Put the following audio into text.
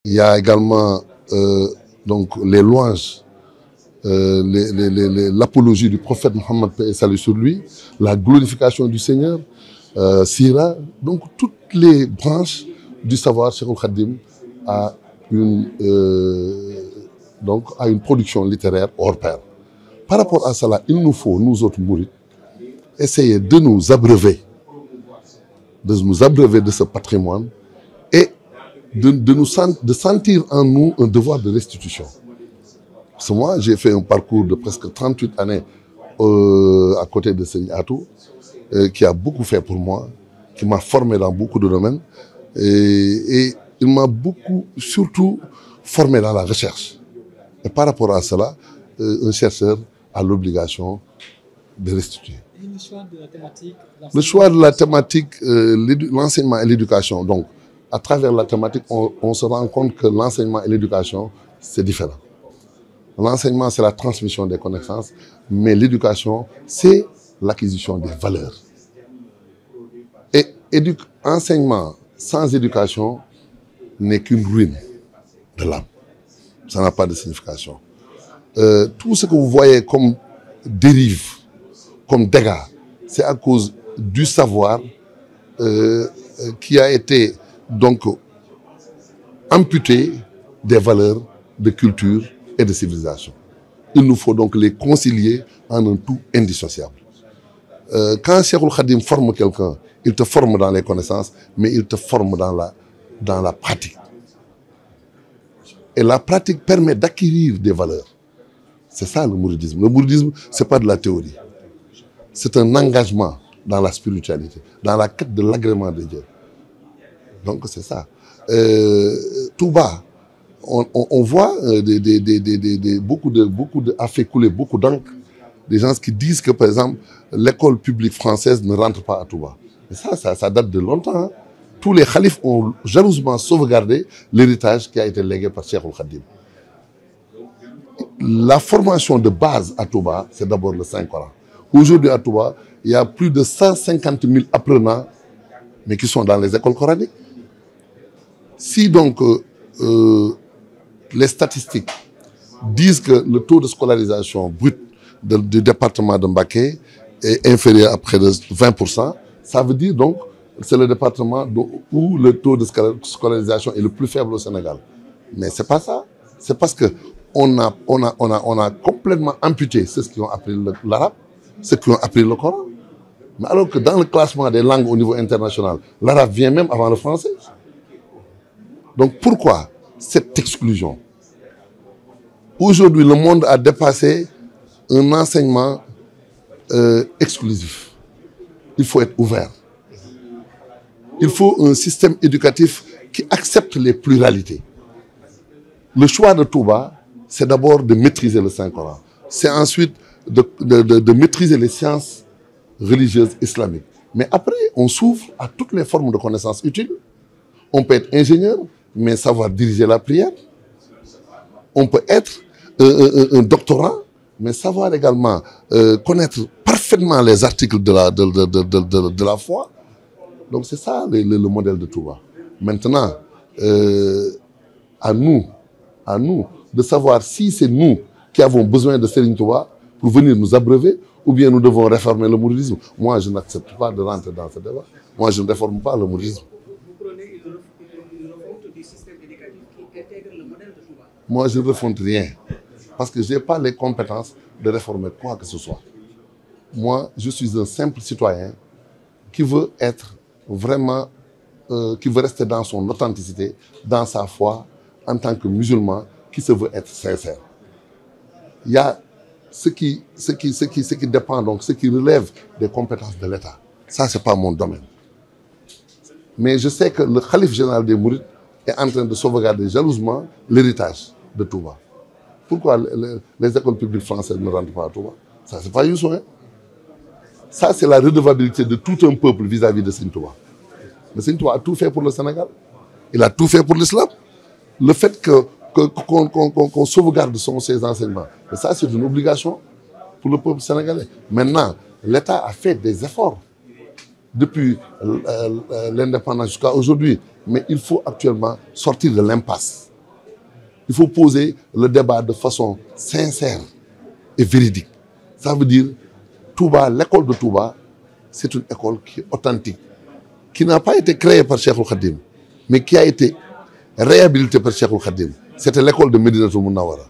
Il y a également donc les louanges, l'apologie du prophète Mohammed, paix et salut sur lui, la glorification du Seigneur, Sira, donc toutes les branches du savoir. Cheikhoul Khadim a une production littéraire hors pair. Par rapport à cela, il nous faut, nous autres mourides, essayer de nous abreuver de ce patrimoine et de sentir en nous un devoir de restitution. Parce que moi, j'ai fait un parcours de presque 38 années à côté de Serigne Atou, qui a beaucoup fait pour moi, qui m'a formé dans beaucoup de domaines, et il m'a beaucoup, surtout, formé dans la recherche. Et par rapport à cela, un chercheur a l'obligation de restituer. Et le choix de la thématique? Le choix de la thématique, l'enseignement et l'éducation. Donc, à travers la thématique, on se rend compte que l'enseignement et l'éducation, c'est différent. L'enseignement, c'est la transmission des connaissances, mais l'éducation, c'est l'acquisition des valeurs. Et enseignement sans éducation n'est qu'une ruine de l'âme. Ça n'a pas de signification. Tout ce que vous voyez comme dérive, comme dégâts, c'est à cause du savoir qui a été donc amputé des valeurs de culture et de civilisation. Il nous faut donc les concilier en un tout indissociable. Quand Cheikhoul Khadim forme quelqu'un, il te forme dans les connaissances, mais il te forme dans la pratique. Et la pratique permet d'acquérir des valeurs. C'est ça le mouridisme. Le mouridisme, ce n'est pas de la théorie. C'est un engagement dans la spiritualité, dans la quête de l'agrément de Dieu. Donc c'est ça. Tout bas, on voit a fait couler beaucoup d'encre. Des gens qui disent que, par exemple, l'école publique française ne rentre pas à Touba. Et ça date de longtemps. Hein. Tous les khalifs ont jalousement sauvegardé l'héritage qui a été légué par Cheikhoul Khadim. La formation de base à Touba, c'est d'abord le Saint-Coran. Aujourd'hui à Touba, il y a plus de 150 000 apprenants, mais qui sont dans les écoles coraniques. Si donc les statistiques disent que le taux de scolarisation brut du département de Mbacké est inférieur à près de 20%, ça veut dire donc que c'est le département où le taux de scolarisation est le plus faible au Sénégal. Mais ce n'est pas ça. C'est parce qu'on a complètement amputé ceux qui ont appris l'arabe, ceux qui ont appris le Coran. Mais alors que dans le classement des langues au niveau international, l'arabe vient même avant le français. Donc pourquoi cette exclusion? Aujourd'hui, le monde a dépassé un enseignement exclusif. Il faut être ouvert. Il faut un système éducatif qui accepte les pluralités. Le choix de Touba, c'est d'abord de maîtriser le Saint-Coran. C'est ensuite de maîtriser les sciences religieuses islamiques. Mais après, on s'ouvre à toutes les formes de connaissances utiles. On peut être ingénieur, mais savoir diriger la prière. On peut être un doctorant, mais savoir également connaître parfaitement les articles de la foi. Donc c'est ça le modèle de Touba. Maintenant, à nous de savoir si c'est nous qui avons besoin de Serigne Touba pour venir nous abreuver, ou bien nous devons réformer le mouridisme. Moi, je n'accepte pas de rentrer dans ce débat. Moi, je ne réforme pas le mouridisme. Vous prenez une refonte du système éducatif qui intègre le modèle de Touba? Moi, je ne refonte rien. Parce que je n'ai pas les compétences de réformer quoi que ce soit. Moi, je suis un simple citoyen qui veut être vraiment, qui veut rester dans son authenticité, dans sa foi, en tant que musulman, qui se veut être sincère. Il y a ce qui dépend, donc ce qui relève des compétences de l'État. Ça, ce n'est pas mon domaine. Mais je sais que le khalife général des Mourides est en train de sauvegarder jalousement l'héritage de Touba. Pourquoi les écoles publiques françaises ne rentrent pas à Touba? Ça, c'est pas Youssou, hein? Ça, c'est la redevabilité de tout un peuple vis-à-vis de Serigne Touba. Mais Serigne Touba a tout fait pour le Sénégal. Il a tout fait pour l'islam. Le fait qu'on sauvegarde ses enseignements, et ça, c'est une obligation pour le peuple sénégalais. Maintenant, l'État a fait des efforts depuis l'indépendance jusqu'à aujourd'hui. Mais il faut actuellement sortir de l'impasse. il faut poser le débat de façon sincère et véridique. Ça veut dire Touba, l'école de Touba, c'est une école qui est authentique, qui n'a pas été créée par Cheikhoul Khadim, mais qui a été réhabilitée par Cheikhoul Khadim. C'était l'école de Médinatoul Mounawara.